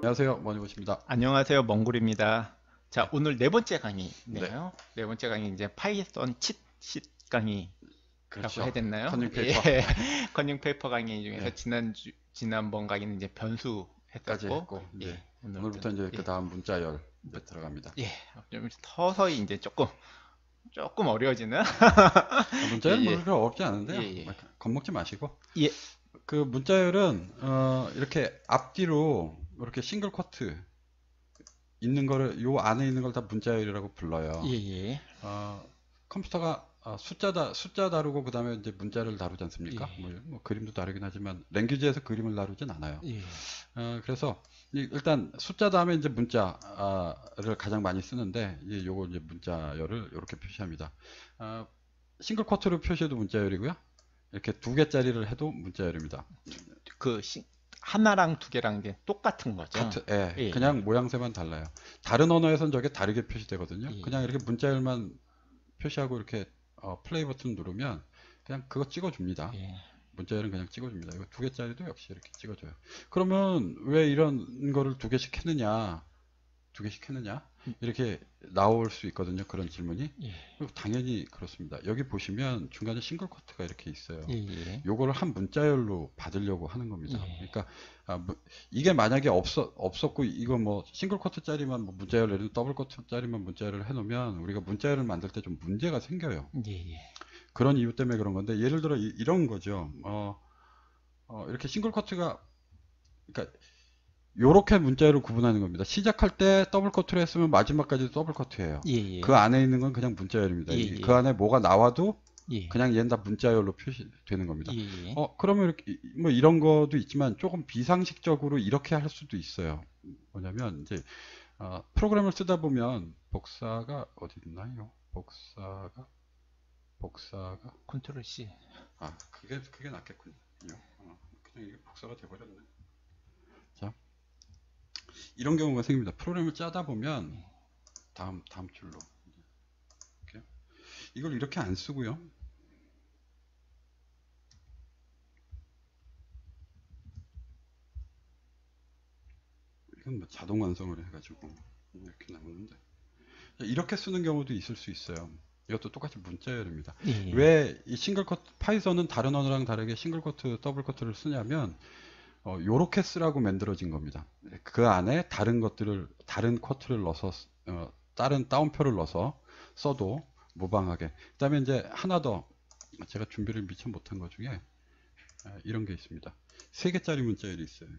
안녕하세요, 머니봇입니다. 안녕하세요, 멍구리입니다. 자, 네, 오늘 네 번째 네, 강의네요. 네 번째 강의 이제 파이썬 치트sheet 강의라고 해야 그렇죠. 됐나요? 컨닝 예, 페이퍼 컨닝 페이퍼 강의 중에서 네, 지난번 강의는 이제 변수 까지 했었고, 했고 이제 예, 오늘부터는 오늘부터 이제 그 예, 다음 문자열 이제 들어갑니다. 예, 좀 서서히 이제 조금 어려워지는 예, 문자열은 뭐 예, 그렇게 어렵지 예, 않은데요. 예, 겁먹지 마시고 예, 그 문자열은 이렇게 앞뒤로 이렇게 싱글 쿼트 있는 거를 요 안에 있는 걸 다 문자열이라고 예, 불러요. 예, 어, 컴퓨터가 숫자 다루고 그 다음에 이제 문자를 다루지 않습니까? 예, 뭐 그림도 다루긴 하지만 랭귀지에서 그림을 다루진 않아요. 예, 그래서 일단 숫자 다음에 이제 문자를 가장 많이 쓰는데 요거 이제 문자열을 이렇게 표시합니다. 어, 싱글 쿼트로 표시해도 문자열이고요. 이렇게 두 개짜리를 해도 문자열입니다. 그 하나랑 두 개랑 이제 똑같은 거죠. 예, 그냥 모양새만 달라요. 다른 언어에선 저게 다르게 표시되거든요. 예, 그냥 이렇게 문자열만 표시하고 이렇게 플레이 버튼 누르면 그냥 그거 찍어줍니다. 예, 문자열은 그냥 찍어줍니다. 이거 두 개짜리도 역시 이렇게 찍어줘요. 그러면 왜 이런 거를 두 개씩 했느냐? 두 개씩 했느냐? 이렇게 나올 수 있거든요. 그런 질문이. 예, 당연히 그렇습니다. 여기 보시면 중간에 싱글 쿼트가 이렇게 있어요. 예, 예, 요거를 한 문자열로 받으려고 하는 겁니다. 예, 그러니까 이게 만약에 없었고 이거 뭐 싱글 쿼트짜리만 뭐 문자열 내는 더블 쿼트짜리만 문자열을 해놓으면 우리가 문자열을 만들 때 좀 문제가 생겨요. 예, 예. 그런 이유 때문에 그런 건데 예를 들어 이런 거죠. 이렇게 싱글 쿼트가 그러니까 요렇게 문자열을 구분하는 겁니다. 시작할 때 더블 커트를 했으면 마지막까지 더블 커트예요. 예, 그 예, 안에 있는 건 그냥 문자열입니다. 예, 그 예, 안에 뭐가 나와도 예, 그냥 얘는 다 문자열로 표시되는 겁니다. 예, 예. 그러면 이렇게 뭐 이런 것도 있지만 조금 비상식적으로 이렇게 할 수도 있어요. 뭐냐면 이제 프로그램을 쓰다 보면 복사가 어디 있나요? 복사가 컨트롤 C. 그게 낫겠군요. 그냥 이게 복사가 돼버렸네. 자, 이런 경우가 생깁니다. 프로그램을 짜다 보면 다음 줄로 이렇게. 이걸 이렇게 안 쓰고요. 이건 뭐 자동 완성을 해가지고 이렇게 나오는데 이렇게 쓰는 경우도 있을 수 있어요. 이것도 똑같이 문자열입니다. 예, 예, 왜 이 싱글 커트 파이썬은 다른 언어랑 다르게 싱글 커트, 더블 커트를 쓰냐면 요렇게 쓰라고 만들어진 겁니다. 그 안에 다른 쿼트를 넣어서 다른 따옴표를 넣어서 써도 무방하게. 그다음에 이제 하나 더 제가 준비를 미처 못한 것 중에 이런 게 있습니다. 3개짜리 문자열이 있어요.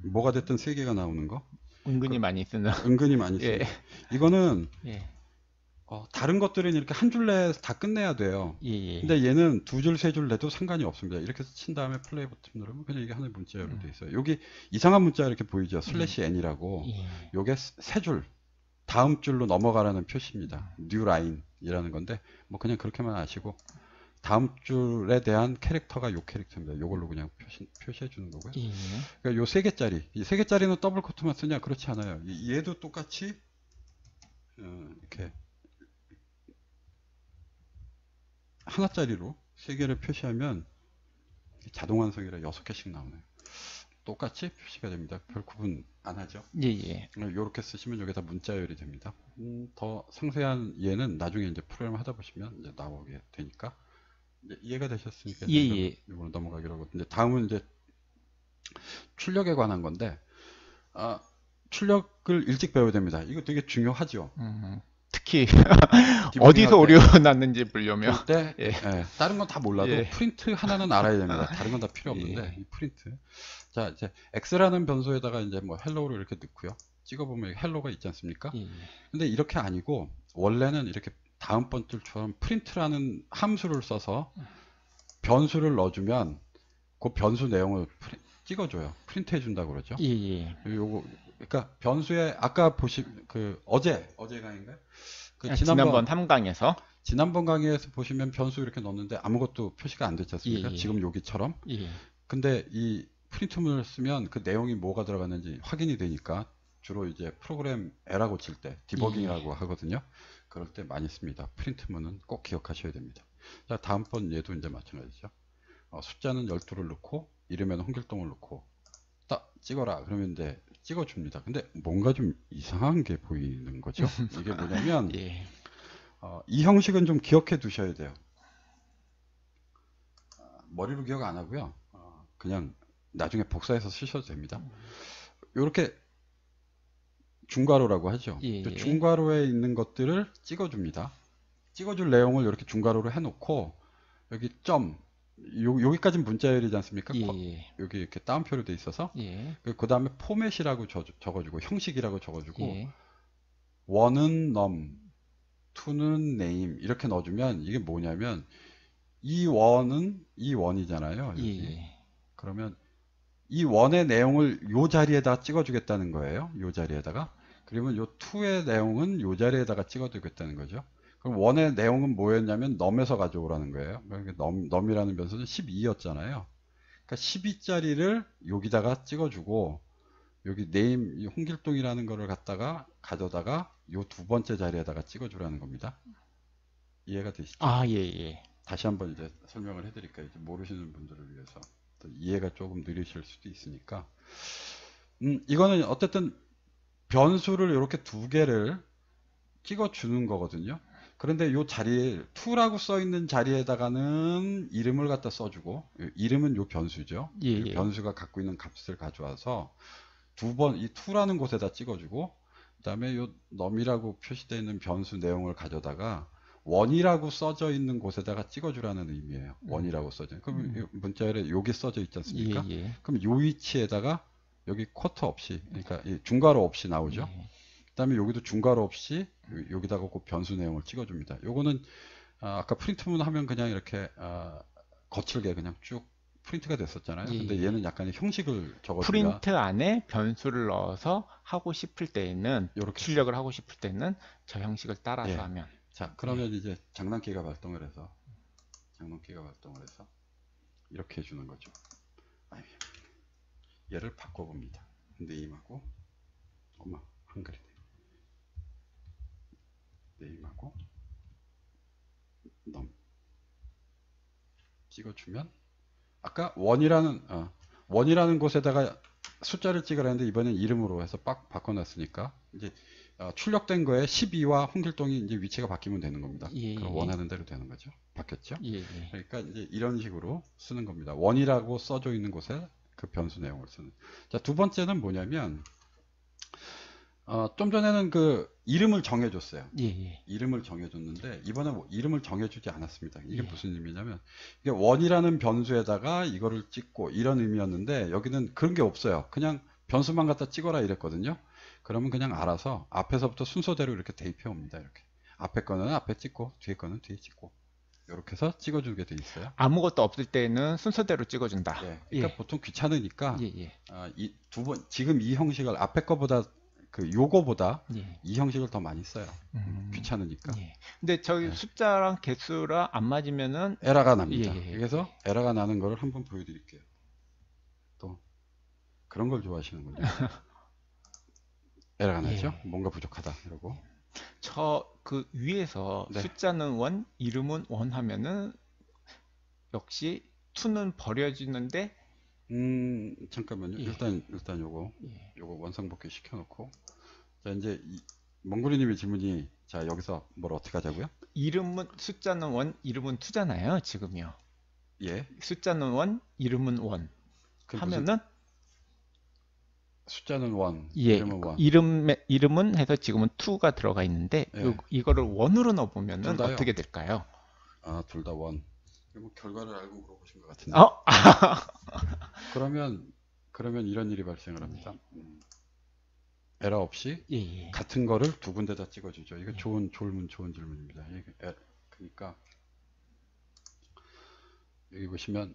뭐가 됐든 3개가 나오는 거. 은근히 많이 쓰는. 은근히 많이 예, 씁니다. 이거는 예, 다른 것들은 이렇게 한 줄 내에서 다 끝내야 돼요. 예, 예. 근데 얘는 두 줄, 세 줄 내도 상관이 없습니다. 이렇게 해서 친 다음에 플레이 버튼 누르면 그냥 이게 하나의 문자열로 돼 있어요. 여기 이상한 문자 이렇게 보이죠? 슬래시 n이라고. 예, 요게 세 줄, 다음 줄로 넘어가라는 표시입니다. new line이라는 건데 뭐 그냥 그렇게만 아시고 다음 줄에 대한 캐릭터가 요 캐릭터입니다. 요걸로 그냥 표시해 주는 거고요. 예, 그러니까 요 3개짜리. 이 3개짜리는 더블 코트만 쓰냐? 그렇지 않아요. 얘도 똑같이 이렇게 하나짜리로 3개를 표시하면 자동 완성이라 6개씩 나오네요. 똑같이 표시가 됩니다. 별 구분 안 하죠. 예, 예, 이렇게 쓰시면 여기다 문자열이 됩니다. 더 상세한 이해는 나중에 이제 프로그램 하다 보시면 이제 나오게 되니까 이제 이해가 되셨으니까 예, 예. 이거는 넘어가기로 하고 이제 다음은 이제 출력에 관한 건데 출력을 일찍 배워야 됩니다. 이거 되게 중요하죠. 특히 디버깅 어디서 할 때. 오류 났는지 보려면. 때 예, 다른 건 다 몰라도 예, 프린트 하나는 알아야 됩니다. 다른 건 다 필요 예, 없는데 이 프린트. 자, 이제 x라는 변수에다가 이제 뭐 헬로우를 이렇게 넣고요. 찍어보면 헬로가 있지 않습니까? 예, 근데 이렇게 아니고 원래는 이렇게 다음번 줄처럼 프린트라는 함수를 써서 변수를 넣어주면 그 변수 내용을 찍어줘요. 프린트 해준다고 그러죠. 예, 예. 요거 그러니까 변수에 아까 어제 강의인가요? 지난번 3강에서. 지난번 강의에서 보시면 변수 이렇게 넣었는데 아무것도 표시가 안 됐지 않습니까? 예, 예. 지금 여기처럼. 예, 근데 이 프린트문을 쓰면 그 내용이 뭐가 들어갔는지 확인이 되니까 주로 이제 프로그램 에러 고칠 때 디버깅이라고 하거든요. 그럴 때 많이 씁니다. 프린트문은 꼭 기억하셔야 됩니다. 자, 다음번 얘도 이제 마찬가지죠. 숫자는 12를 넣고 이름에는 홍길동을 넣고 찍어라. 그러면 이제 찍어줍니다. 근데 뭔가 좀 이상한 게 보이는 거죠. 이게 뭐냐면 예. 이 형식은 좀 기억해 두셔야 돼요. 머리로 기억 안 하고요. 그냥 나중에 복사해서 쓰셔도 됩니다. 이렇게 중괄호라고 하죠. 예. 그 중괄호에 있는 것들을 찍어줍니다. 찍어줄 내용을 이렇게 중괄호로 해놓고 여기 점 여기까지는 문자열이지 않습니까? 예. 여기 이렇게 따옴표로 돼 있어서 예. 그 다음에 포맷이라고 적어주고 형식이라고 적어주고 예. 1은 num, 2는 name 이렇게 넣어주면 이게 뭐냐면 이 원이잖아요. 예. 그러면 이 원의 내용을 요 자리에다 찍어주겠다는 거예요. 요 자리에다가. 그러면 요 2의 내용은 요 자리에다가 찍어두겠다는 거죠. 그럼 원의 내용은 뭐였냐면 num에서 가져오라는 거예요. 그러니까 num이라는 변수는 12였잖아요. 그러니까 12짜리를 여기다가 찍어주고 여기 name 홍길동이라는 거를 갖다가 가져다가 요 두 번째 자리에다가 찍어주라는 겁니다. 이해가 되시죠? 아, 예, 예. 다시 한번 이제 설명을 해드릴까요? 이제 모르시는 분들을 위해서 또 이해가 조금 느리실 수도 있으니까. 이거는 어쨌든 변수를 이렇게 두 개를 찍어주는 거거든요. 그런데 이 자리에 2라고 써 있는 자리에다가는 이름을 갖다 써주고 이름은 요 변수죠. 예, 그 예. 변수가 갖고 있는 값을 가져와서 두 번 이 2라는 곳에다 찍어주고 그 다음에 요 num이라고 표시되어 있는 변수 내용을 가져다가 원이라고 써져 있는 곳에다가 찍어주라는 의미예요. 원이라고 써져. 그럼 문자열에 여기 써져 있지 않습니까? 예, 예. 그럼 요 위치에다가 여기 쿼터 없이, 그러니까 이 중괄호 없이 나오죠. 예. 그다음에 여기도 중괄호 없이 여기다가 그 변수 내용을 찍어줍니다. 요거는 아까 프린트문 하면 그냥 이렇게 거칠게 그냥 쭉 프린트가 됐었잖아요. 예, 근데 예. 얘는 약간의 형식을 적어주면 프린트 안에 변수를 넣어서 하고 싶을 때에는 요렇게 출력을 하고 싶을 때는 저 형식을 따라서 예. 하면 자, 그러면 이제 장난기가 발동을 해서 이렇게 해주는 거죠. 얘를 바꿔봅니다. 네임하고 엄마 한글이네. 네임하고 넘 찍어주면 아까 원이라는 곳에다가 숫자를 찍으라 했는데 이번엔 이름으로 해서 빡 바꿔놨으니까 이제 출력된 거에 12와 홍길동이 이제 위치가 바뀌면 되는 겁니다. 예, 그럼 예. 원하는 대로 되는 거죠. 바뀌었죠? 예, 예. 그러니까 이제 이런 식으로 쓰는 겁니다. 원이라고 써져 있는 곳에 그 변수 내용을 쓰는. 자, 두 번째는 뭐냐면 좀 전에는 그 이름을 정해줬어요. 예, 예. 이름을 정해줬는데 이번에 이름을 정해주지 않았습니다. 이게 예. 무슨 의미냐면 이게 원이라는 변수에다가 이거를 찍고 이런 의미였는데 여기는 그런 게 없어요. 그냥 변수만 갖다 찍어라 이랬거든요. 그러면 그냥 알아서 앞에서부터 순서대로 이렇게 대입해 옵니다. 이렇게 앞에 거는 앞에 찍고 뒤에 거는 뒤에 찍고 이렇게 해서 찍어주게 돼 있어요. 아무것도 없을 때는 순서대로 찍어준다. 예, 그러니까 예. 보통 귀찮으니까 예, 예. 이 지금 이 형식을 앞에 거보다 요거보다 예. 이 형식을 더 많이 써요. 귀찮으니까. 예. 근데 저기 예. 숫자랑 개수랑 안 맞으면은 에러가 납니다. 예, 예. 그래서 에러가 나는 거를 한번 보여드릴게요. 또 그런 걸 좋아하시는군요. 에러가 나죠? 예. 뭔가 부족하다 이러고. 저 그 위에서 네. 숫자는 원, 이름은 원 하면은 역시 2는 버려지는데 잠깐만요. 예. 일단 요거 예. 원상복귀 시켜놓고 자 이제 멍구리님의 질문이 자 여기서 뭘 어떻게 하자고요? 이름은 숫자는 원, 이름은 2잖아요. 지금요. 예. 숫자는 원, 이름은 원 하면은 숫자는 원, 예, 이름은 원. 이름은 해서 지금은 2가 들어가 있는데 예. 이거를 원으로 넣어보면은 둘 다요? 어떻게 될까요? 둘 다 원. 뭐 결과를 알고 물어보신 것 같은데. 그러면 이런 일이 발생을 합니다. 에러 없이 예, 예. 같은 거를 두 군데다 찍어주죠. 이거 좋은 질문입니다. 그러니까 여기 보시면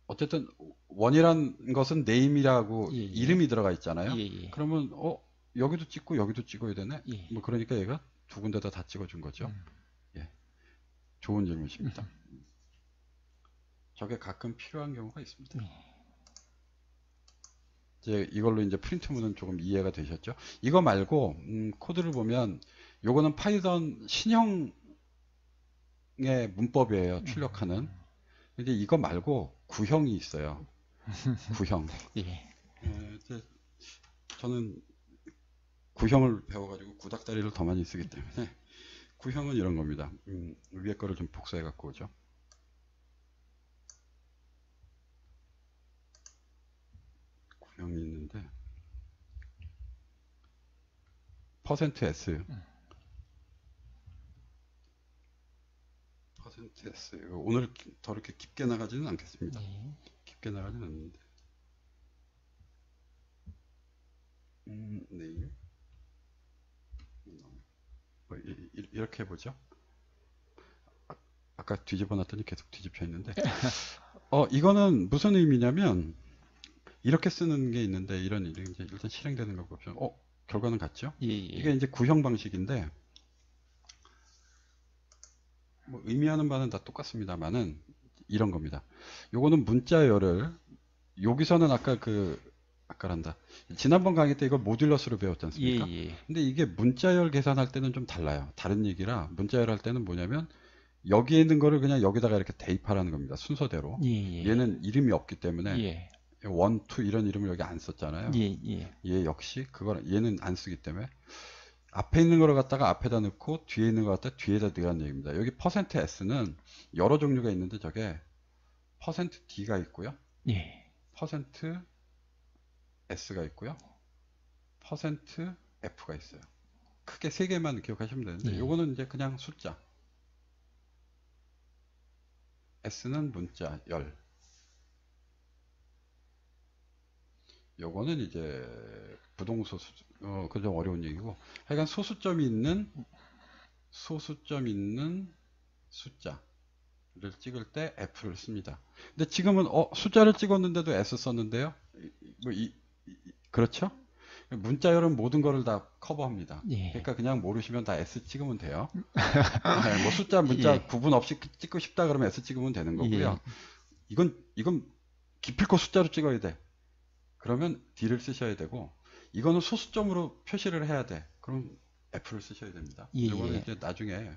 어쨌든 원이란 것은 name이라고 예, 예. 이름이 들어가 있잖아요. 예, 예. 그러면 여기도 찍고 여기도 찍어야 되네. 예. 뭐 그러니까 얘가 두 군데다 다 찍어준 거죠. 예, 좋은 질문이십니다. 저게 가끔 필요한 경우가 있습니다. 이제 이걸로 이제 프린트문은 조금 이해가 되셨죠? 이거 말고 코드를 보면 요거는 파이썬 신형의 문법이에요. 출력하는. 근데 이거 말고 구형이 있어요. 구형. 예. 이제 저는 구형을 배워가지고 구닥다리를 더 많이 쓰기 때문에 구형은 이런 겁니다. 위에 거를 좀 복사해 갖고 오죠. 구형이 있는데 %s %s 오늘 더 이렇게 깊게 나가지는 않겠습니다. 깊게 나가지는 않는데 네. 뭐 이렇게 해보죠. 아까 뒤집어 놨더니 계속 뒤집혀 있는데 이거는 무슨 의미냐면 이렇게 쓰는 게 있는데 이런 이제 일단 실행되는 거 보면 결과는 같죠? 이게 이제 구형 방식인데 뭐 의미하는 바는 다 똑같습니다만은 이런 겁니다. 요거는 문자열을 여기서는 아까란다. 지난번 강의 때 이걸 모듈러스로 배웠지 않습니까? 근데 이게 문자열 계산할 때는 좀 달라요. 다른 얘기라 문자열 할 때는 뭐냐면 여기에 있는 거를 그냥 여기다가 이렇게 대입하라는 겁니다. 순서대로. 얘는 이름이 없기 때문에 1, 2 이런 이름을 여기 안 썼잖아요. 얘 역시 얘는 안 쓰기 때문에 앞에 있는 거를 갖다가 앞에다 넣고 뒤에 있는 거 갖다 뒤에다 넣으라는 얘기입니다. 여기 %s는 여러 종류가 있는데 저게 %d가 있고요. %s가 있고요. %f가 있어요. 크게 세 개만 기억하시면 되는데 요거는 이제 그냥 숫자. s는 문자 열. 요거는 이제 부동소 그 좀 어려운 얘기고 하여간 소수점이 있는 숫자를 찍을 때 f를 씁니다. 근데 지금은 숫자를 찍었는데도 s 썼는데요. 그렇죠? 문자열은 모든 거를 다 커버합니다. 그러니까 그냥 모르시면 다 s 찍으면 돼요. 뭐 숫자 문자 구분 없이 찍고 싶다 그러면 s 찍으면 되는 거고요. 이건 기필코 숫자로 찍어야 돼. 그러면 D를 쓰셔야 되고 이거는 소수점으로 표시를 해야 돼. 그럼 F를 쓰셔야 됩니다. 이거는 이제 나중에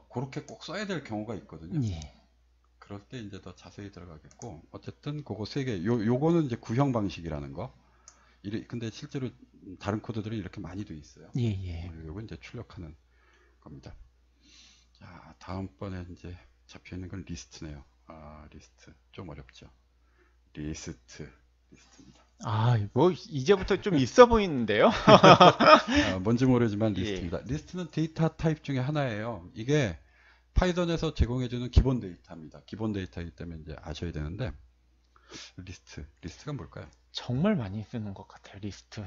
그렇게 꼭 써야 될 경우가 있거든요. 그럴 때 이제 더 자세히 들어가겠고 어쨌든 그거 세 개. 요거는 이제 구형 방식이라는 거. 근데 실제로 다른 코드들은 이렇게 많이 돼 있어요. 요건 이제 출력하는 겁니다. 자, 다음번에 이제 잡혀 있는 건 리스트네요. 리스트 좀 어렵죠. 리스트입니다. 뭐 이제부터 좀 있어 보이는데요. 뭔지 모르지만 리스트입니다. 리스트는 데이터 타입 중에 하나예요. 이게 파이썬에서 제공해주는 기본 데이터입니다. 기본 데이터이기 때문에 이제 아셔야 되는데 리스트가 뭘까요? 정말 많이 쓰는 것 같아요. 리스트.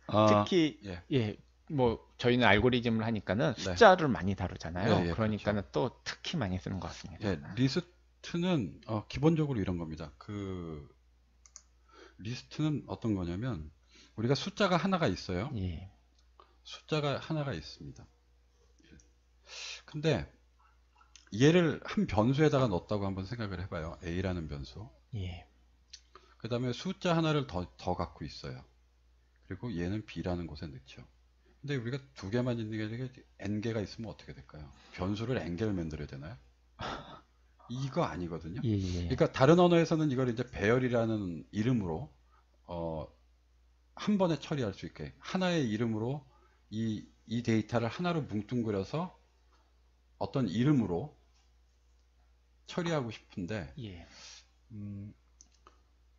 특히 뭐 저희는 알고리즘을 하니까는 숫자를 많이 다루잖아요. 그러니까는 그렇죠. 또 특히 많이 쓰는 것 같습니다. 리스트는 기본적으로 이런 겁니다. 리스트는 어떤 거냐면 우리가 숫자가 하나가 있어요. 숫자가 하나가 있습니다. 근데 얘를 한 변수에다가 넣었다고 한번 생각을 해봐요. A라는 변수. 그 다음에 숫자 하나를 더 갖고 있어요. 그리고 얘는 B라는 곳에 넣죠. 근데 우리가 두 개만 있는 게 아니라 N개가 있으면 어떻게 될까요? 변수를 N개를 만들어야 되나요? 이거 아니거든요. 그러니까 다른 언어에서는 이걸 이제 배열이라는 이름으로 한 번에 처리할 수 있게 하나의 이름으로 이 데이터를 하나로 뭉뚱그려서 어떤 이름으로 처리하고 싶은데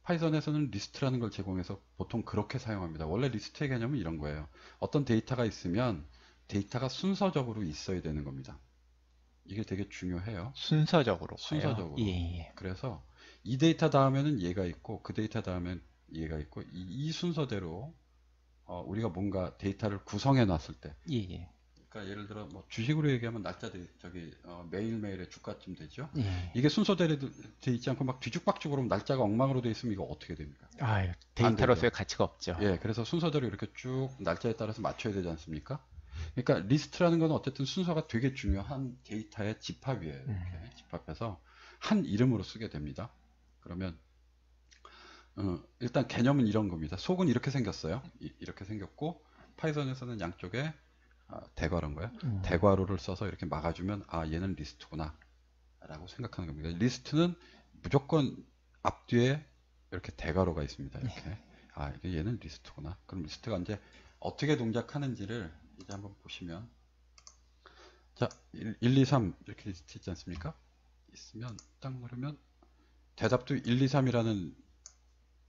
파이썬에서는 리스트라는 걸 제공해서 보통 그렇게 사용합니다. 원래 리스트의 개념은 이런 거예요. 어떤 데이터가 있으면 데이터가 순서적으로 있어야 되는 겁니다. 이게 되게 중요해요. 순서적으로. 그래서 이 데이터 다음에는 얘가 있고 그 데이터 다음엔 얘가 있고 이 순서대로 우리가 뭔가 데이터를 구성해 놨을 때 그러니까 예를 들어 뭐 주식으로 얘기하면 날짜 매일매일의 주가쯤 되죠. 이게 순서대로 돼 있지 않고 막 뒤죽박죽으로 날짜가 엉망으로 돼 있으면 이거 어떻게 됩니까? 데이터로서의 가치가 없죠. 그래서 순서대로 이렇게 쭉 날짜에 따라서 맞춰야 되지 않습니까? 그러니까 리스트라는 건 어쨌든 순서가 되게 중요한 데이터의 집합이에요. 이렇게 집합해서 한 이름으로 쓰게 됩니다. 그러면 일단 개념은 이런 겁니다. 속은 이렇게 생겼어요. 이렇게 생겼고 파이썬에서는 양쪽에 대괄호인가요? 대괄호를 써서 이렇게 막아주면 얘는 리스트구나 라고 생각하는 겁니다. 리스트는 무조건 앞뒤에 이렇게 대괄호가 있습니다. 이렇게. 아, 얘는 리스트구나. 그럼 리스트가 이제 어떻게 동작하는지를 이제 한번 보시면, 자, 1, 2, 3 이렇게 리스트 있지 않습니까? 있으면 딱 누르면 대답도 1, 2, 3이라는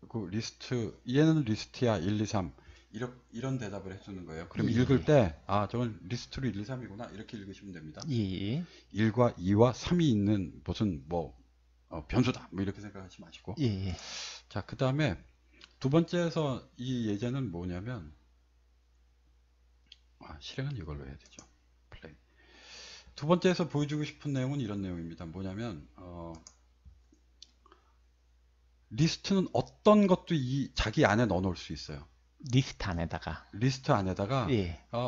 그 리스트, 얘는 리스트야 1, 2, 3 이런 대답을 해주는 거예요. 그럼 읽을 때, 아, 저건 리스트로 1, 2, 3이구나 이렇게 읽으시면 됩니다. 1과 2와 3이 있는 무슨 뭐 변수다 뭐 이렇게 생각하지 마시고. 자, 그 다음에 두 번째에서 이 예제는 뭐냐면, 실행은 이걸로 해야 되죠. 플레이. 두 번째에서 보여주고 싶은 내용은 이런 내용입니다. 뭐냐면 리스트는 어떤 것도 자기 안에 넣어 놓을 수 있어요. 리스트 안에다가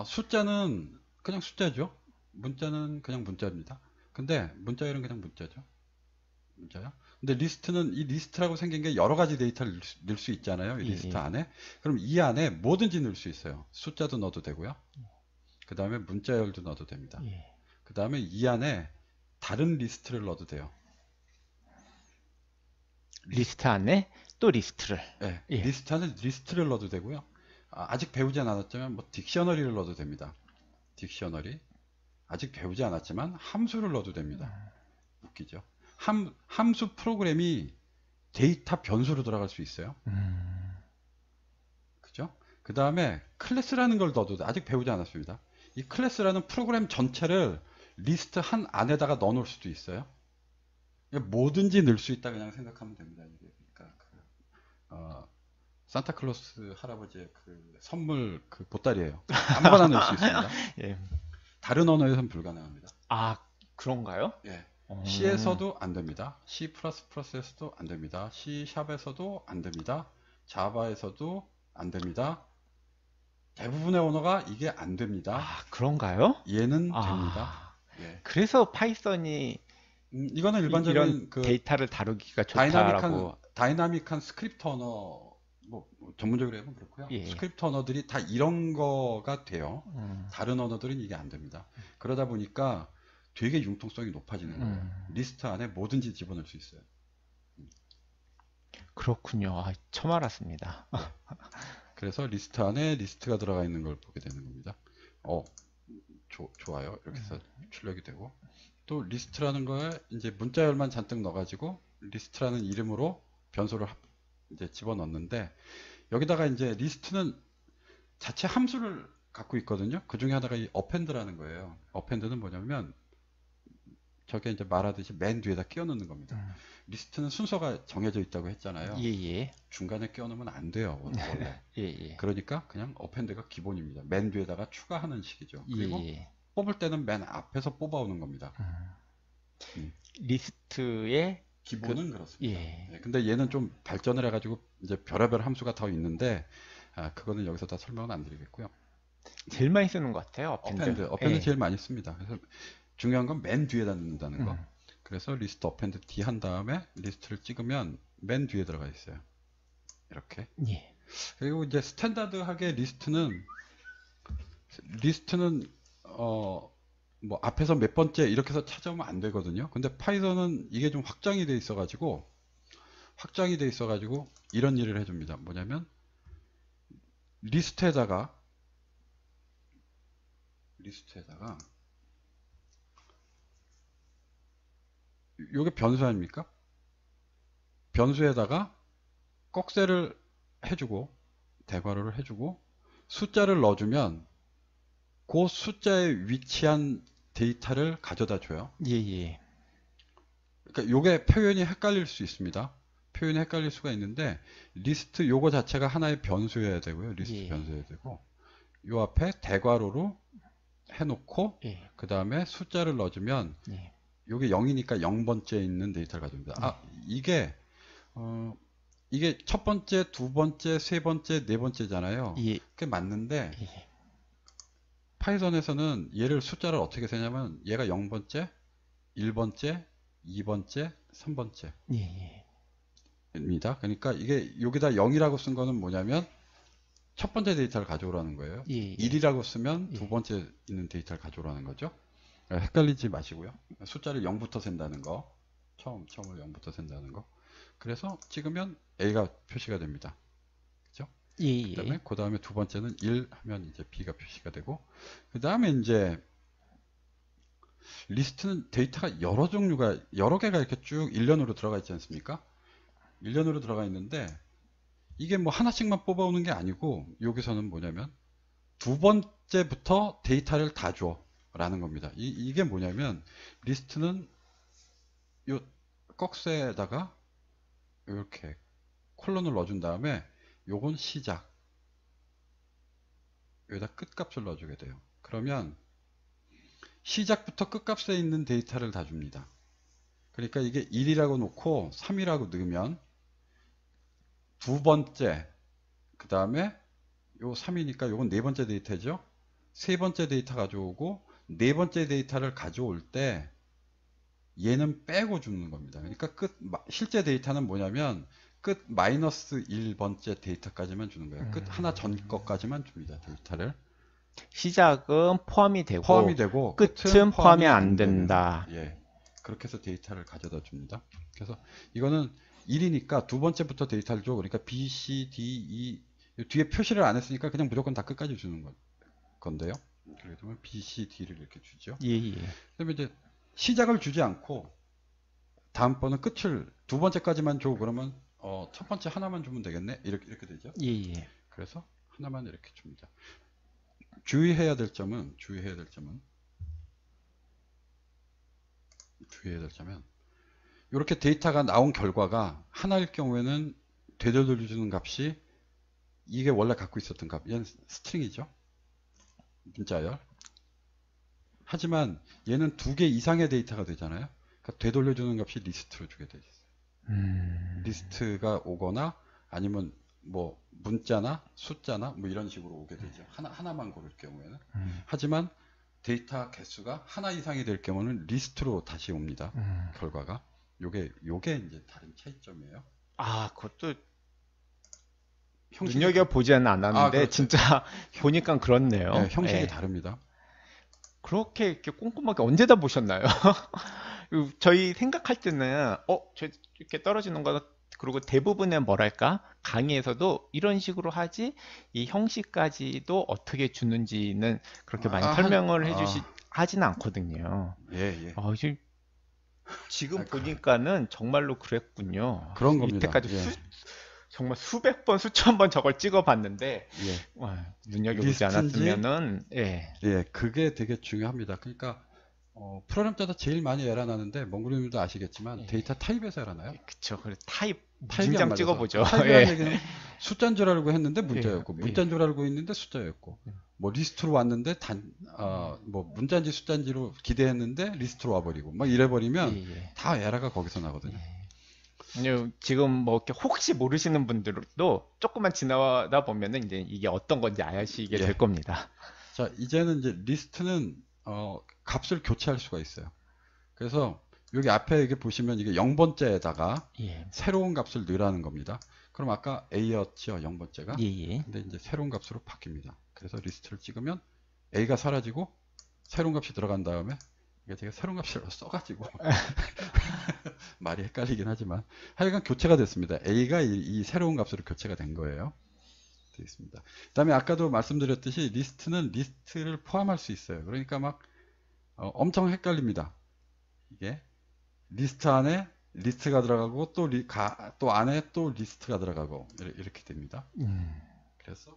숫자는 그냥 숫자죠. 문자는 그냥 문자입니다. 근데 문자열은 그냥 문자죠. 문자요. 근데 리스트는 이 리스트라고 생긴 게 여러 가지 데이터를 넣을 수 있잖아요. 이 리스트 안에. 그럼 이 안에 뭐든지 넣을 수 있어요. 숫자도 넣어도 되고요. 그 다음에 문자열도 넣어도 됩니다. 그 다음에 이 안에 다른 리스트를 넣어도 돼요. 리스트 안에 또 리스트를. 네, 리스트 안에 리스트를 넣어도 되고요. 아직 배우지 않았지만 뭐 딕셔너리를 넣어도 됩니다. 딕셔너리. 아직 배우지 않았지만 함수를 넣어도 됩니다. 웃기죠. 함수 프로그램이 데이터 변수로 들어갈 수 있어요. 그죠? 그 다음에 클래스라는 걸 넣어도 돼. 아직 배우지 않았습니다. 이 클래스라는 프로그램 전체를 리스트 한 안에다가 넣어 놓을 수도 있어요. 뭐든지 넣을 수 있다 그냥 생각하면 됩니다. 그러니까 산타클로스 할아버지의 그 선물 그 보따리예요. 아무거나 넣을 수 있습니다. 다른 언어에서는 불가능합니다. 아, 그런가요? C에서도 안 됩니다. C++에서도 안 됩니다. C#에서도 안 됩니다. 자바에서도 안 됩니다. 대부분의 언어가 이게 안 됩니다. 아, 그런가요? 얘는 됩니다. 그래서 파이썬이 이거는 일반적인 이런 그 데이터를 다루기가 좋다라고. 다이나믹한 스크립트 언어, 뭐 전문적으로 하면 그렇고요. 스크립트 언어들이 다 이런 거가 돼요. 다른 언어들은 이게 안 됩니다. 그러다 보니까 되게 융통성이 높아지는 거예요. 리스트 안에 뭐든지 집어넣을 수 있어요. 그렇군요. 처음 알았습니다. 그래서 리스트 안에 리스트가 들어가 있는 걸 보게 되는 겁니다. 좋아요. 이렇게 해서 출력이 되고, 또 리스트라는 거에 이제 문자열만 잔뜩 넣어가지고 리스트라는 이름으로 변수를 이제 집어넣는데, 여기다가 이제 리스트는 자체 함수를 갖고 있거든요. 그 중에 하나가 이 append라는 거예요. append는 뭐냐면 저게 이제 말하듯이 맨 뒤에다 끼워 넣는 겁니다. 리스트는 순서가 정해져 있다고 했잖아요. 중간에 끼워 넣으면 안 돼요, 원래. 그러니까 그냥 append가 기본입니다. 맨 뒤에다가 추가하는 식이죠. 그리고 뽑을 때는 맨 앞에서 뽑아오는 겁니다. 리스트의 기본은 그렇습니다. 근데 얘는 좀 발전을 해가지고 이제 별의별 함수가 더 있는데, 그거는 여기서 다 설명은 안 드리겠고요. 제일 많이 쓰는 것 같아요. append 제일 많이 씁니다. 그래서 중요한 건 맨 뒤에다 넣는다는 거. 그래서 리스트 append D 한 다음에 리스트를 찍으면 맨 뒤에 들어가 있어요. 이렇게. 그리고 이제 스탠다드하게 리스트는 뭐 앞에서 몇 번째 이렇게 해서 찾아오면 안 되거든요. 근데 파이썬은 이게 좀 확장이 돼 있어 가지고 이런 일을 해줍니다. 뭐냐면 리스트에다가 요게 변수 아닙니까? 변수에다가 꺽쇠를 해주고 대괄호를 해주고 숫자를 넣어주면 그 숫자에 위치한 데이터를 가져다 줘요. 그러니까 요게 표현이 헷갈릴 수 있습니다. 표현이 헷갈릴 수가 있는데, 리스트 요거 자체가 하나의 변수여야 되고요. 리스트 변수여야 되고, 요 앞에 대괄호로 해놓고 그 다음에 숫자를 넣어주면 요게 0이니까 0번째에 있는 데이터를 가져옵니다. 이게 첫 번째, 두 번째, 세 번째, 네 번째잖아요. 그게 맞는데 파이썬에서는 얘를 숫자를 어떻게 세냐면 얘가 0번째, 1번째, 2번째, 3번째 입니다. 그러니까 이게 여기다 0이라고 쓴 거는 뭐냐면 첫 번째 데이터를 가져오라는 거예요. 1이라고 쓰면 두 번째 있는 데이터를 가져오라는 거죠. 헷갈리지 마시고요. 숫자를 0부터 센다는 거, 처음을 0부터 센다는 거. 그래서 찍으면 A가 표시가 됩니다. 그죠? 예. 그 다음에 두 번째는 1 하면 이제 B가 표시가 되고, 그 다음에 이제 리스트는 데이터가 여러 개가 이렇게 쭉 일련으로 들어가 있지 않습니까? 일련으로 들어가 있는데, 이게 뭐 하나씩만 뽑아오는 게 아니고, 여기서는 뭐냐면, 두 번째부터 데이터를 다 줘. 라는 겁니다. 이게 뭐냐면, 리스트는 요 꺽쇠에다가 이렇게 콜론을 넣어준 다음에, 요건 시작. 여기다 끝값을 넣어주게 돼요. 그러면, 시작부터 끝값에 있는 데이터를 다 줍니다. 그러니까 이게 1이라고 놓고 3이라고 넣으면 두 번째, 그 다음에 요 3이니까 요건 네 번째 데이터죠. 세 번째 데이터 가져오고 네 번째 데이터를 가져올 때 얘는 빼고 주는 겁니다. 그러니까 실제 데이터는 뭐냐면 끝 마이너스 1번째 데이터까지만 주는 거예요. 끝 하나 전 것까지만 줍니다. 데이터를. 시작은 포함이 되고 끝은 포함이 안 된다. 예. 그렇게 해서 데이터를 가져다 줍니다. 그래서 이거는 1이니까 두 번째부터 데이터를 줘. 그러니까 B, C, D, E 뒤에 표시를 안 했으니까 그냥 무조건 다 끝까지 주는 건데요. 그래도 B, C, D를 이렇게 주죠. 예. 그다음에 이제 시작을 주지 않고 다음번은 끝을 두 번째까지만 줘. 그러면 첫 번째 하나만 주면 되겠네. 이렇게 되죠. 예. 그래서 하나만 이렇게 줍니다. 주의해야 될 점은 이렇게 데이터가 나온 결과가 하나일 경우에는 되돌려주는 값이 이게 원래 갖고 있었던 값, 얘는 스트링이죠. 문자열. 하지만 얘는 두 개 이상의 데이터가 되잖아요. 그러니까 되돌려주는 값이 리스트로 주게 돼 있어요. 리스트가 오거나 아니면 뭐 문자나 숫자나 뭐 이런 식으로 오게 되죠. 하나만 고를 경우에는. 하지만 데이터 개수가 하나 이상이 될 경우는 리스트로 다시 옵니다. 결과가. 요게 이제 다른 차이점이에요. 아, 그것도 눈여겨보지는 않았는데 그렇죠. 진짜 보니까 그렇네요. 네, 형식이 다릅니다. 그렇게 이렇게 꼼꼼하게 언제다 보셨나요? 저희 생각할 때는 저 이렇게 떨어지는 거는 그리고 대부분의 뭐랄까 강의에서도 이런 식으로 하지 이 형식까지도 어떻게 주는지는 그렇게 많이 설명을 하지는 않거든요. 예. 지금 보니까는 정말로 그랬군요. 그런 겁니다. 이때까지 정말 수백 번, 수천 번 저걸 찍어봤는데 눈여겨보지 않았으면은 그게 되게 중요합니다. 그러니까 프로그램 짜다 제일 많이 에러 나는데 몽골님도 아시겠지만 데이터 타입에서 에러 나요. 그렇죠. 그래서 타입 타입이 문장 찍어보죠. 타입이라는 얘기는 숫자인 줄 알고 했는데 문자였고 문자인 줄 알고 있는데 숫자였고 뭐 리스트로 왔는데 뭐 문자인지 숫자인지로 기대했는데 리스트로 와버리고 막 이래버리면 다 에러가 거기서 나거든요. 지금 뭐 이렇게 혹시 모르시는 분들도 조금만 지나다 보면은 이제 이게 어떤 건지 아시게 될 겁니다. 자, 이제는 이제 리스트는 값을 교체할 수가 있어요. 그래서 여기 앞에 이게 보시면 이게 0번째에다가 새로운 값을 넣으라는 겁니다. 그럼 아까 A였죠, 0번째가. 근데 이제 새로운 값으로 바뀝니다. 그래서 리스트를 찍으면 A가 사라지고 새로운 값이 들어간 다음에 이게 제가 새로운 값을 써가지고 말이 헷갈리긴 하지만 하여간 교체가 됐습니다. A가 이 새로운 값으로 교체가 된 거예요. 되겠습니다. 그 다음에 아까도 말씀드렸듯이 리스트는 리스트를 포함할 수 있어요. 그러니까 막 엄청 헷갈립니다. 이게 리스트 안에 리스트가 들어가고 또 안에 또 리스트가 들어가고 이렇게 됩니다. 그래서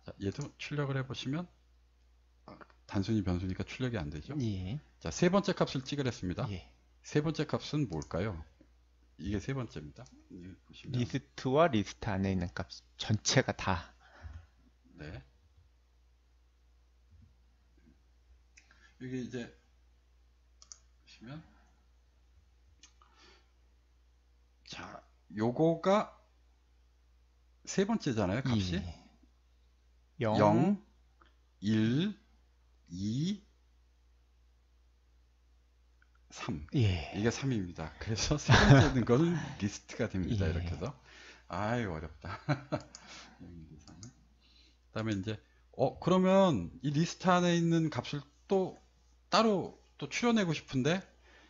자, 얘도 출력을 해보시면 단순히 변수니까 출력이 안 되죠. 자, 세 번째 값을 찍으랬습니다. 세 번째 값은 뭘까요? 이게 세 번째입니다. 보시면. 리스트와 리스트 안에 있는 값 전체가 다. 네. 여기 이제 보시면 자, 요거가 세 번째잖아요, 값이. 0, 1, 2, 3. 이게 3입니다. 그래서 세 번째 있는 거는 리스트가 됩니다. 이렇게 해서. 아유, 어렵다. 그 다음에 이제, 그러면 이 리스트 안에 있는 값을 또 따로 또 추려내고 싶은데,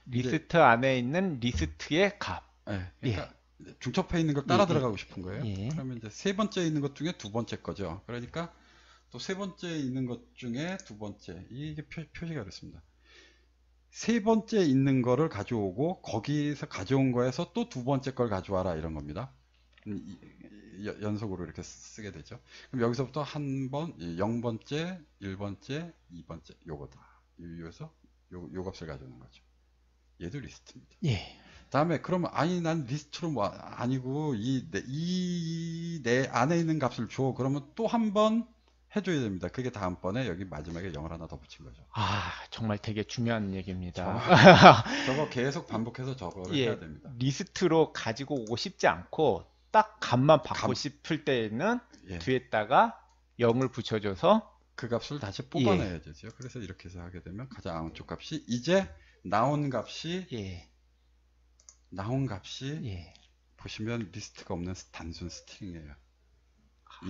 리스트 안에 있는 리스트의 값. 예, 예. 그러니까 중첩해 있는 걸 따라 예, 예. 들어가고 싶은 거예요. 예. 그러면 이제 세 번째 있는 것 중에 두 번째 거죠. 그러니까 또 세 번째 있는 것 중에 두 번째. 이게 표시가 그렇습니다. 세 번째 있는 거를 가져오고 거기서 가져온 거에서 또 두 번째 걸 가져와라 이런 겁니다. 연속으로 이렇게 쓰게 되죠. 그럼 여기서부터 한 번, 0번째, 1번째, 2번째 요거다. 여기서 요 값을 가져오는 거죠. 얘도 리스트입니다. 예. 다음에 그러면 아니 난 리스트로 뭐 아니고 이 내 안에 있는 값을 줘. 그러면 또 한 번 해줘야 됩니다. 그게 다음번에 여기 마지막에 0을 하나 더 붙인 거죠. 아, 정말 되게 중요한 얘기입니다. 저거 계속 반복해서 저거를 예, 해야 됩니다. 리스트로 가지고 오고 싶지 않고 딱 값만 받고 싶을 때에는 예. 뒤에다가 0을 붙여줘서 그 값을 다시 뽑아내야 되죠. 그래서 이렇게 해서 하게 되면 가장 아웃쪽 값이 이제 나온 값이 보시면 리스트가 없는 단순 스트링이에요.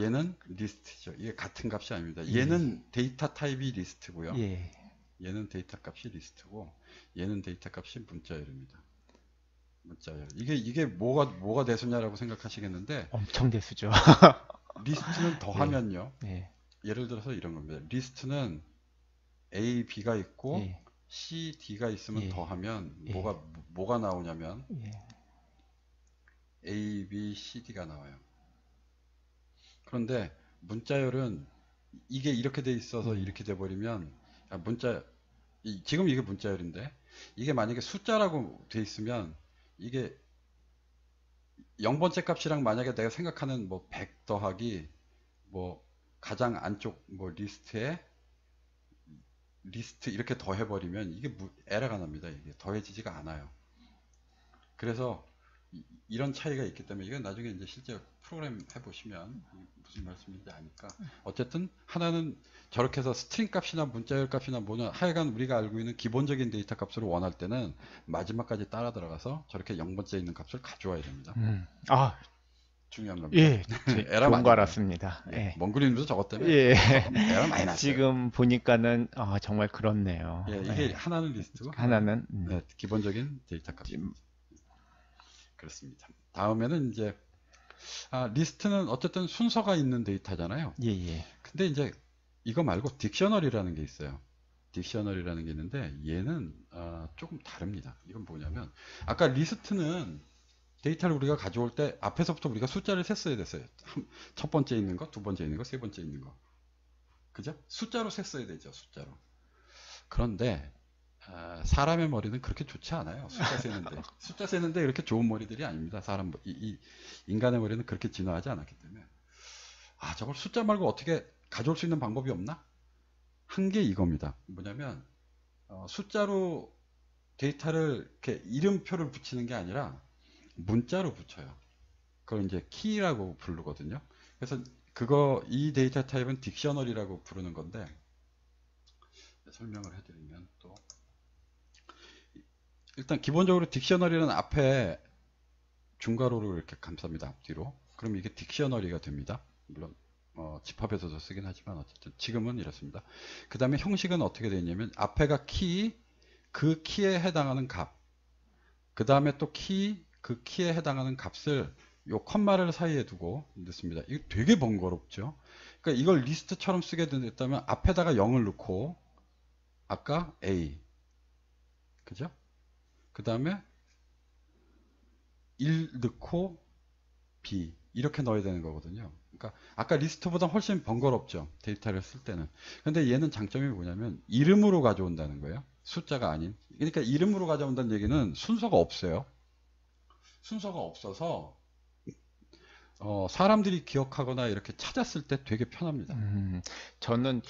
얘는 리스트죠. 이게 같은 값이 아닙니다. 얘는 데이터 타입이 리스트고요. 얘는 데이터 값이 리스트고 얘는 데이터 값이 문자열입니다. 문자열. 이게 뭐가 대수냐라고 생각하시겠는데 엄청 대수죠. 리스트는 더하면요. 예. 예를 들어서 이런 겁니다. 리스트는 A, B가 있고 C, D가 있으면 더하면 뭐가 나오냐면 A, B, C, D가 나와요. 그런데 문자열은 이게 이렇게 돼 있어서 이렇게 돼 버리면 지금 이게 문자열인데 이게 만약에 숫자라고 돼 있으면 이게 0번째 값이랑 만약에 내가 생각하는 뭐 100 더하기 뭐 가장 안쪽 뭐 리스트 이렇게 더해버리면 이게 에러가 납니다. 이게 더해지지가 않아요. 그래서 이런 차이가 있기 때문에 이건 나중에 이제 실제 프로그램 해보시면 무슨 말씀인지 아니까 어쨌든 하나는 저렇게 해서 스트링 값이나 문자열 값이나 뭐냐 하여간 우리가 알고 있는 기본적인 데이터 값으로 원할 때는 마지막까지 따라 들어가서 저렇게 0번째 있는 값을 가져와야 됩니다. 아, 중요한 겁니다. 예, 좋은 거 알았습니다. 먼 그림도 저것 때문에 에러 많이 났어요. 지금 보니까는 정말 그렇네요. 이게 하나는 리스트고 하나는 기본적인 데이터 값입니다. 그렇습니다. 다음에는 이제 리스트는 어쨌든 순서가 있는 데이터잖아요. 근데 이제 이거 말고 딕셔너리라는 게 있어요. 딕셔너리라는 게 있는데 얘는 조금 다릅니다. 이건 뭐냐면 아까 리스트는 데이터를 우리가 가져올 때 앞에서부터 우리가 숫자를 셌어야 됐어요. 첫 번째 있는 거, 두 번째 있는 거, 세 번째 있는 거. 그죠? 숫자로 셌어야 되죠. 숫자로. 그런데 사람의 머리는 그렇게 좋지 않아요. 숫자 세는데 이렇게 좋은 머리들이 아닙니다. 인간의 머리는 그렇게 진화하지 않았기 때문에 저걸 숫자 말고 어떻게 가져올 수 있는 방법이 없나? 한 게 이겁니다. 뭐냐면 숫자로 데이터를 이렇게 이름표를 붙이는 게 아니라 문자로 붙여요. 그걸 이제 키라고 부르거든요. 그래서 이 데이터 타입은 딕셔너리라고 부르는 건데 설명을 해드리면 또 일단 기본적으로 딕셔너리는 앞에 중괄호를 이렇게 감쌉니다. 앞뒤로. 그럼 이게 딕셔너리가 됩니다. 물론 집합에서도 쓰긴 하지만 어쨌든 지금은 이렇습니다. 그 다음에 형식은 어떻게 되어 있냐면 앞에가 키, 그 키에 해당하는 값, 그 다음에 또 그 키에 해당하는 값을 요 컴마를 사이에 두고 넣습니다. 이거 되게 번거롭죠. 그러니까 이걸 리스트처럼 쓰게 된다면 앞에다가 0을 넣고 아까 A, 그죠? 그 다음에 1 넣고 B 이렇게 넣어야 되는 거거든요. 그러니까 아까 리스트보다 훨씬 번거롭죠. 데이터를 쓸 때는. 근데 얘는 장점이 뭐냐면 이름으로 가져온다는 거예요. 숫자가 아닌. 그러니까 이름으로 가져온다는 얘기는 순서가 없어요. 순서가 없어서 사람들이 기억하거나 이렇게 찾았을 때 되게 편합니다. 저는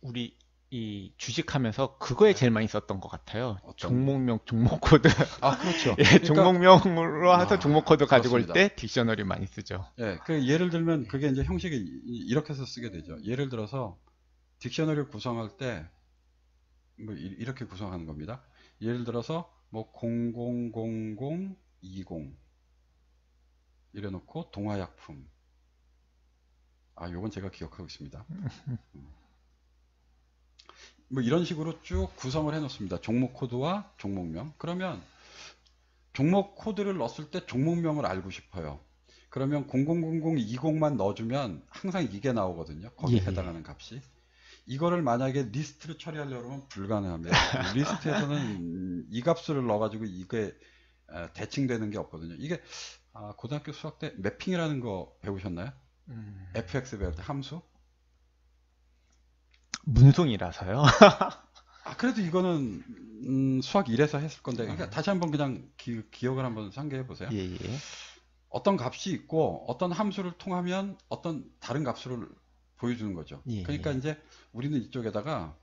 우리 이 주식하면서 그거에 제일 많이 썼던 것 같아요. 종목명, 종목 코드. 그렇죠. 종목명으로 해서 종목 코드 가지고 올 때 딕셔너리 많이 쓰죠. 예를 들면 그게 이제 형식이 이렇게 해서 쓰게 되죠. 예를 들어서 딕셔너리를 구성할 때 뭐 이렇게 구성하는 겁니다. 예를 들어서 뭐 000020 이래 놓고 동화약품. 요건 제가 기억하고 있습니다. 뭐 이런 식으로 쭉 구성을 해 놓습니다. 종목 코드와 종목명. 그러면 종목 코드를 넣었을 때 종목명을 알고 싶어요. 그러면 000020만 넣어주면 항상 이게 나오거든요. 거기에 예. 해당하는 값이. 이거를 만약에 리스트를 처리하려고 하면 불가능합니다. 리스트에서는 이 값을 넣어가지고 이게 대칭되는 게 없거든요. 이게 고등학교 수학 때 매핑이라는 거 배우셨나요? fx 배울 때 함수? 문송이라서요. 그래도 이거는 수학 1에서 했을 건데, 그러니까 다시 한번 그냥 기억을 한번 상기해 보세요. 예, 예. 어떤 값이 있고 어떤 함수를 통하면 어떤 다른 값을 보여주는 거죠. 예, 그러니까 예. 이제 우리는 이쪽에다가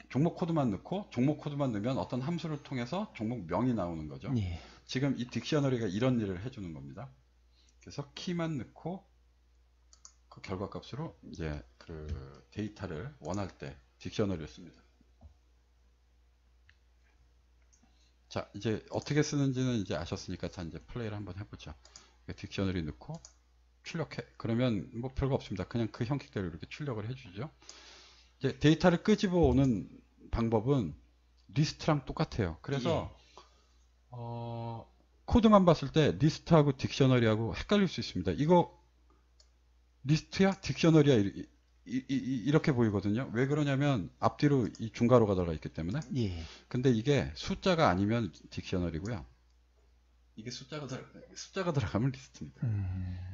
종목 코드만 넣고 종목 코드만 넣으면 어떤 함수를 통해서 종목명이 나오는 거죠. 예. 지금 이 딕셔너리가 이런 일을 해주는 겁니다. 그래서 키만 넣고 그 결과값으로 이제 그 데이터를 원할 때 딕셔너리를 씁니다. 자, 이제 어떻게 쓰는지는 이제 아셨으니까 자 이제 플레이를 한번 해보죠. 딕셔너리 넣고 출력해. 그러면 뭐 별거 없습니다. 그냥 그 형식대로 이렇게 출력을 해주죠. 이제 데이터를 끄집어 오는 방법은 리스트랑 똑같아요. 그래서 코드만 봤을 때 리스트하고 딕셔너리하고 헷갈릴 수 있습니다. 이거 리스트야? 딕셔너리야? 이렇게 보이거든요. 왜 그러냐면 앞뒤로 이 중괄호가 들어가 있기 때문에. 예. 근데 이게 숫자가 아니면 딕셔너리고요. 이게 숫자가 들어가면 리스트입니다.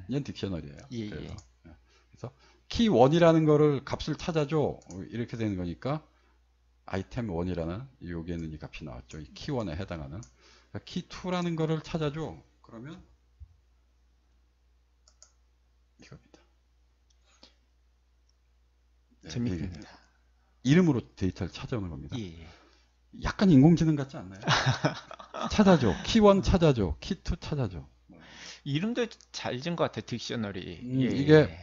이건 딕셔너리예요. 예, 그래서 키1이라는 거를 값을 찾아줘 이렇게 되는 거니까 아이템 1이라는 여기에는 이 값이 나왔죠. 이 키1에 해당하는. 그러니까 키2라는 거를 찾아줘. 그러면 이겁니다. 네, 재밌습니다. 이름으로 데이터를 찾아오는 겁니다. 예. 약간 인공지능 같지 않나요? 찾아줘. 키1 찾아줘. 키2 찾아줘. 이름도 잘 지은 것 같아요. 딕셔너리. 예. 이게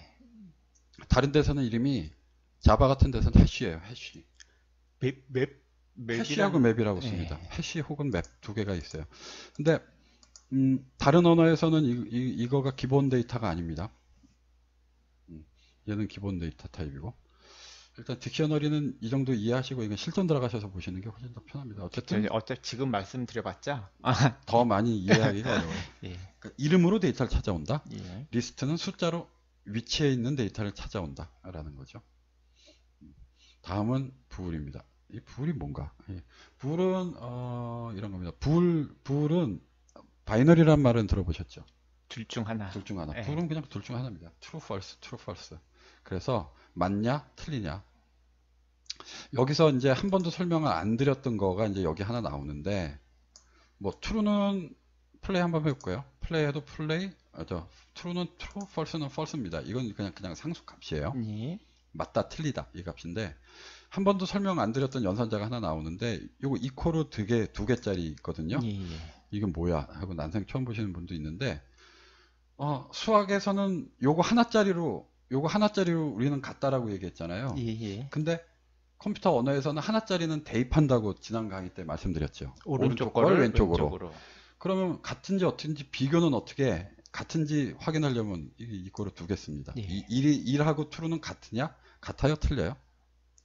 다른 데서는 이름이 자바 같은 데서는 해쉬예요. 해쉬. 해쉬하고 맵이라고 씁니다. 해쉬 혹은 맵 두 개가 있어요. 근데 다른 언어에서는 이거가 기본 데이터가 아닙니다. 얘는 기본 데이터 타입이고, 일단 딕셔너리는 이 정도 이해하시고 이건 실전 들어가셔서 보시는 게 훨씬 더 편합니다. 어쨌든 어차피 지금 말씀드려봤자 더 많이 이해하기가 어려워요. 예. 그러니까 이름으로 데이터를 찾아온다. 예. 리스트는 숫자로 위치해 있는 데이터를 찾아온다 라는 거죠. 다음은 부울입니다. 이 부울이 뭔가? 부울은 이런 겁니다. 부울은 바이너리란 말은 들어보셨죠? 둘 중 하나. 둘 중 하나. 예. 부울은 그냥 둘 중 하나입니다. true, false, true, false. 그래서 맞냐, 틀리냐. 여기서 이제 한 번도 설명을 안 드렸던 거가 이제 여기 하나 나오는데, 뭐 true는 플레이 한번 해볼까요? 플레이해도 플레이, true는 true, false는 false입니다. 이건 그냥 상수 값이에요. 예. 맞다, 틀리다 이 값인데, 한 번도 설명 안 드렸던 연산자가 하나 나오는데, 요거 이코로 두 개짜리 있거든요. 예. 이건 뭐야 하고 난생 처음 보시는 분도 있는데, 수학에서는 요거 하나짜리로 우리는 같다라고 얘기했잖아요. 예. 근데 컴퓨터 언어에서는 하나짜리는 대입한다고 지난 강의 때 말씀드렸죠. 오른쪽 걸 거를 왼쪽으로. 그러면 같은지 어떤지 비교는 어떻게 같은지 확인하려면 이거로 두겠습니다. 예. 1하고 true는 같으냐? 같아요? 틀려요?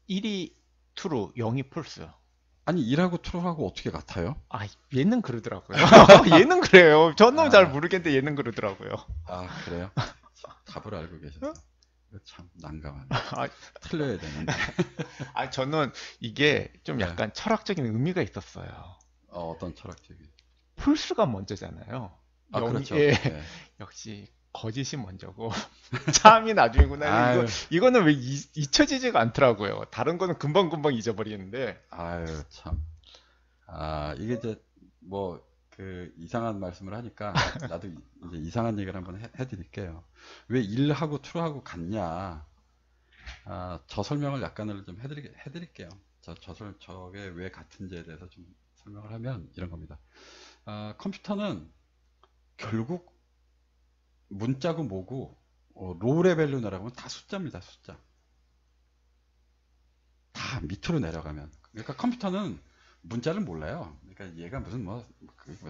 1이 true, 0이 false. 아니 1하고 true하고 어떻게 같아요? 얘는 그러더라고요. 얘는 그래요. 저는 잘 모르겠는데 얘는 그러더라고요. 그래요? 답을 알고 계셨어요. 참 난감하네. 틀려야 되는데. 저는 이게 좀 약간 철학적인 의미가 있었어요. 어떤 철학적인? 풀스가 먼저잖아요. 그렇죠. 예. 네. 역시 거짓이 먼저고 참이 나중이구나. 이거는 왜 잊혀지지가 않더라고요. 다른 거는 금방 잊어버리는데. 아유 참. 이게 이제 뭐 그 이상한 말씀을 하니까 나도 이제 이상한 얘기를 한번 해드릴게요. 왜 1하고 2하고 같냐? 저 설명을 약간을 좀 해드릴게요. 저게 왜 같은지에 대해서 좀 설명을 하면 이런 겁니다. 컴퓨터는 결국 문자고 뭐고 로우 레벨로 내려가면 다 숫자입니다. 숫자. 다 밑으로 내려가면. 그러니까 컴퓨터는 문자를 몰라요. 그러니까 얘가 무슨 뭐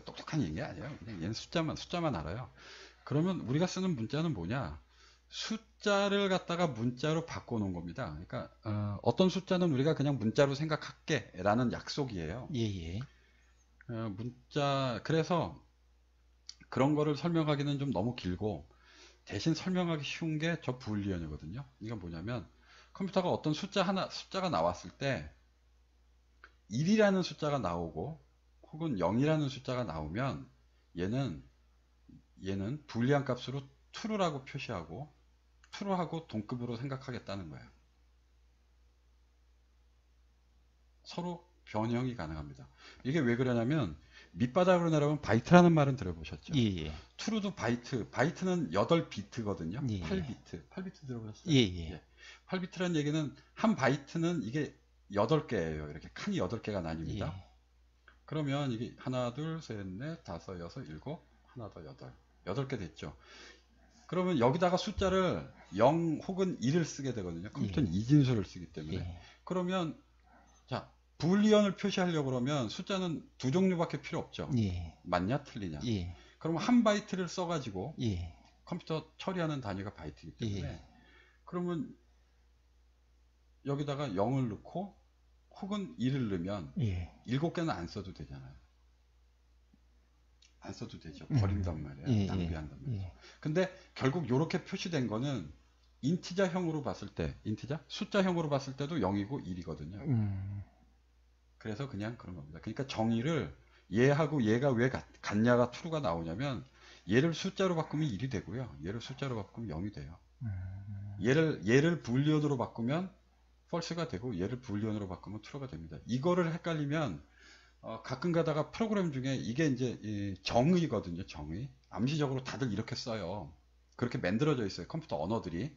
똑똑한 얘기 아니에요. 그냥 얘는 숫자만 알아요. 그러면 우리가 쓰는 문자는 뭐냐? 숫자를 갖다가 문자로 바꿔놓은 겁니다. 그러니까 어떤 숫자는 우리가 그냥 문자로 생각할게 라는 약속이에요. 예. 문자 그래서 그런 거를 설명하기는 좀 너무 길고 대신 설명하기 쉬운 게 저 불리언이거든요. 이건 뭐냐면 컴퓨터가 어떤 숫자가 나왔을 때 1이라는 숫자가 나오고 혹은 0이라는 숫자가 나오면 얘는 불리한 값으로 true라고 표시하고 true하고 동급으로 생각하겠다는 거예요. 서로 변형이 가능합니다. 이게 왜 그러냐면 밑바닥으로 내려오면 바이트라는 말은 들어보셨죠? 예, 예. true도 바이트는 8비트거든요. 예, 예. 8비트 들어보셨어요? 예, 예. 8비트라는 얘기는 한 바이트는 이게 8개예요. 이렇게 칸이 8개가 나뉩니다. 예. 그러면 이게 하나, 둘, 셋, 넷, 다섯, 여섯, 일곱, 하나 더 8개 됐죠. 그러면 여기다가 숫자를 0 혹은 1을 쓰게 되거든요. 컴퓨터는 이진수를 쓰기 때문에. 예. 그러면 자, 불리언을 표시하려고 그러면 숫자는 두 종류밖에 필요 없죠. 예. 맞냐 틀리냐. 예. 그러면 한 바이트를 써가지고 예. 컴퓨터 처리하는 단위가 바이트이기 때문에 예. 그러면 여기다가 0을 넣고 혹은 1을 넣으면 예. 7개는 안 써도 되잖아요. 안 써도 되죠. 버린단 말이에요. 예. 낭비한단 말이에요. 예. 근데 결국 이렇게 표시된 거는 인티자형으로 봤을 때, 숫자형으로 봤을 때도 0이고 1이거든요. 그래서 그냥 그런 겁니다. 그러니까 정의를 얘하고 얘가 왜 같냐가 true가 나오냐면 얘를 숫자로 바꾸면 1이 되고요. 얘를 숫자로 바꾸면 0이 돼요. 얘를 불리언으로 바꾸면 false가 되고 얘를 불리언으로 바꾸면 true가 됩니다. 이거를 헷갈리면 가끔 가다가 프로그램 중에 이게 이제 이 정의거든요. 정의. 암시적으로 다들 이렇게 써요. 그렇게 만들어져 있어요. 컴퓨터 언어들이.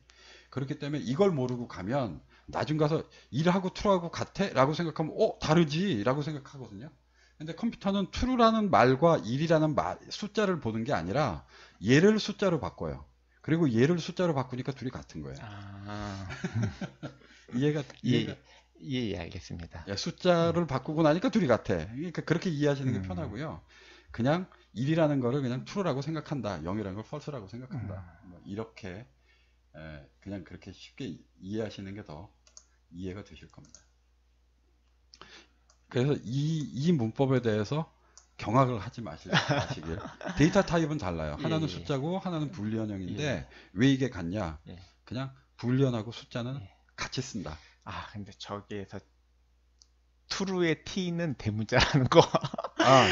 그렇기 때문에 이걸 모르고 가면 나중 가서 1하고 true하고 같아? 라고 생각하면 다르지? 라고 생각하거든요. 근데 컴퓨터는 true라는 말과 1이라는 숫자를 보는 게 아니라 얘를 숫자로 바꿔요. 그리고 얘를 숫자로 바꾸니까 둘이 같은 거예요. 아. 이해가 예, 알겠습니다. 숫자를 바꾸고 나니까 둘이 같아. 그러니까 그렇게 이해하시는 게 편하고요. 그냥 1이라는 거를 그냥 true라고 생각한다. 0이라는 걸 false라고 생각한다. 뭐 이렇게 그냥 그렇게 쉽게 이해하시는 게 더 이해가 되실 겁니다. 그래서 이 문법에 대해서 경악을 하지 마시길. 데이터 타입은 달라요. 하나는 숫자고 하나는 불리언형인데 왜 이게 같냐? 그냥 불리언하고 숫자는 같이 쓴다. 아, 근데 저기에서 true의 t는 대문자라는 거,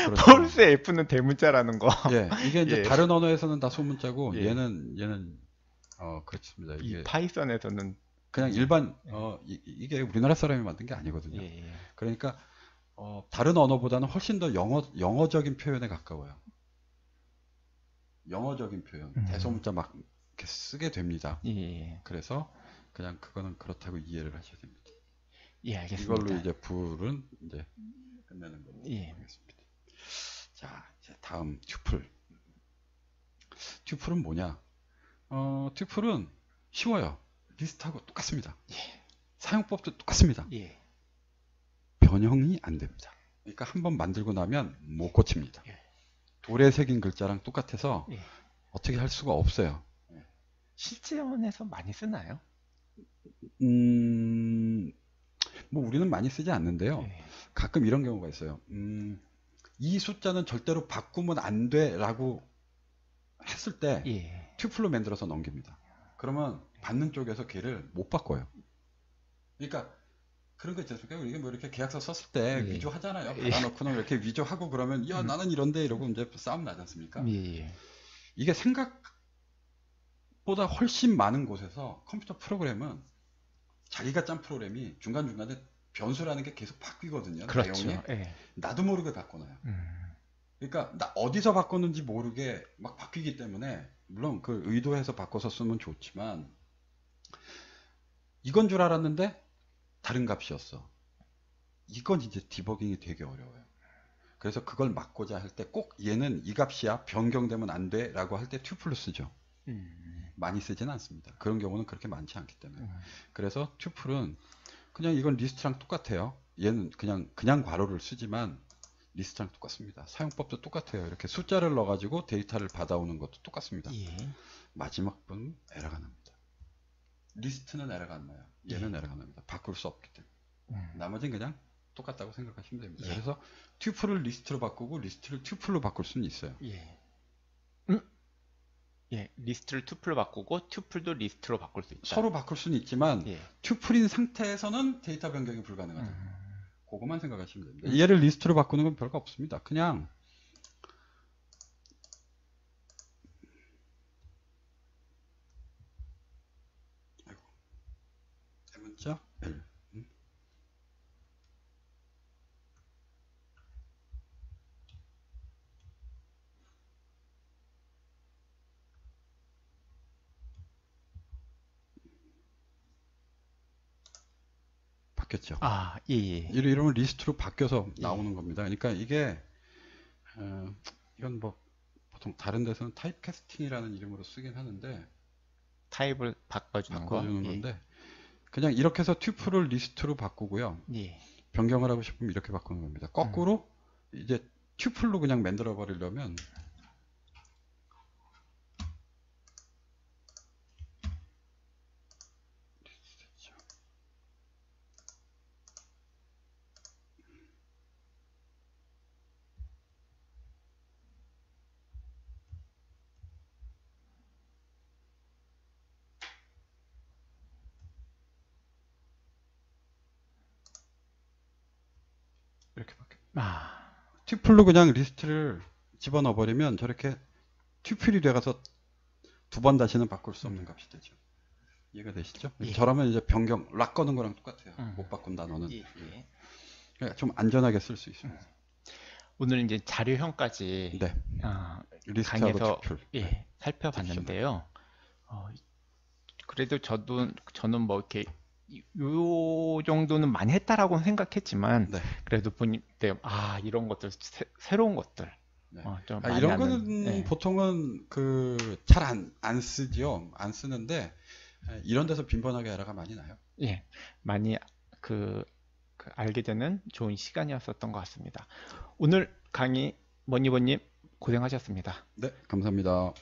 그렇죠. false의 f는 대문자라는 거. 이게 이제 예. 다른 언어에서는 다 소문자고 예. 얘는 그렇습니다. 이 이게 파이썬에서는 그냥 일반 이게 우리나라 사람이 만든 게 아니거든요. 그러니까 다른 언어보다는 훨씬 더 영어적인 표현에 가까워요. 영어적인 표현, 대소문자 막 이렇게 쓰게 됩니다. 그래서 그냥 그거는 그렇다고 이해를 하셔야 됩니다. 예, 알겠습니다. 이걸로 이제 불은 이제 끝내는 걸로 하겠습니다. 자, 이제 다음 튜플. 튜플은 뭐냐? 튜플은 쉬워요. 리스트하고 똑같습니다. 사용법도 똑같습니다. 변형이 안 됩니다. 그러니까 한번 만들고 나면 못 고칩니다. 돌에 새긴 글자랑 똑같아서 어떻게 할 수가 없어요. 실제원에서 많이 쓰나요? 뭐 우리는 많이 쓰지 않는데요. 가끔 이런 경우가 있어요. 이 숫자는 절대로 바꾸면 안 돼 라고 했을 때 튜플로 만들어서 넘깁니다. 그러면 받는 쪽에서 걔를 못 바꿔요. 그러니까 그런 거 있지 않습니까? 이게 뭐 이렇게 계약서 썼을 때 위조하잖아요. 받아놓고는 이렇게 위조하고 그러면 야 나는 이런데 이러고 이제 싸움 나지 않습니까? 이게 생각보다 훨씬 많은 곳에서 컴퓨터 프로그램은 자기가 짠 프로그램이 중간중간에 변수라는 게 계속 바뀌거든요. 그렇죠. 내용이. 나도 모르게 바꿔놔요. 그러니까 나 어디서 바꿨는지 모르게 막 바뀌기 때문에 물론 그 의도해서 바꿔서 쓰면 좋지만 이건 줄 알았는데 다른 값이었어. 이건 이제 디버깅이 되게 어려워요. 그래서 그걸 막고자 할 때 꼭 얘는 이 값이야 변경되면 안 돼 라고 할 때 튜플로 쓰죠. 많이 쓰지는 않습니다. 그런 경우는 그렇게 많지 않기 때문에. 그래서 튜플은 그냥 이건 리스트랑 똑같아요. 얘는 그냥 괄호를 쓰지만 리스트랑 똑같습니다. 사용법도 똑같아요. 이렇게 숫자를 넣어가지고 데이터를 받아오는 것도 똑같습니다. 마지막 분 에러가 납니다. 리스트는 에러가 안 나요. 얘는 에러가 납니다. 바꿀 수 없기 때문에. 나머지는 그냥 똑같다고 생각하시면 됩니다. 예. 그래서 튜플을 리스트로 바꾸고 리스트를 튜플로 바꿀 수는 있어요. 예. 예, 리스트를 튜플로 바꾸고 튜플도 리스트로 바꿀 수 있다. 서로 바꿀 수는 있지만 예. 튜플인 상태에서는 데이터 변경이 불가능하다. 음. 그거만 생각하시면 됩니다. 얘를 리스트로 바꾸는 건 별거 없습니다. 그냥 대문자 L 바뀌었죠. 아, 예, 예. 이러면 리스트로 바뀌어서 예. 나오는 겁니다. 그러니까 이게 이건 뭐 보통 다른 데서는 타입캐스팅이라는 이름으로 쓰긴 하는데 타입을 바꿔주는 거. 바꿔주는 예. 건데 그냥 이렇게 해서 튜플을 리스트로 바꾸고요. 예. 변경을 하고 싶으면 이렇게 바꾸는 겁니다. 거꾸로 이제 튜플로 그냥 만들어 버리려면 이렇게 바뀌어요. 아, 튜플로 그냥 리스트를 집어넣어 버리면 저렇게 튜플이 돼가서 두 번 다시는 바꿀 수 없는 값이 되죠. 이해가 되시죠? 예. 저러면 이제 변경 락 거는 거랑 똑같아요. 음. 못 바꾼다 너는. 예, 예. 그러니까 좀 안전하게 쓸 수 있습니다. 오늘 이제 자료형까지 네. 리스트하고 강의에서 튜플. 예, 살펴봤는데요. 그래도 저는 뭐 이렇게 요 정도는 많이 했다라고는 생각했지만 네. 그래도 보니 이런 것들 새로운 것들 네. 좀 많이 이런 하는, 거는 예. 보통은 잘 안 쓰죠. 안 쓰는데 이런 데서 빈번하게 에러가 많이 나요. 예, 많이 알게 되는 좋은 시간이었었던 것 같습니다. 오늘 강의 머니버님 고생하셨습니다. 네, 감사합니다.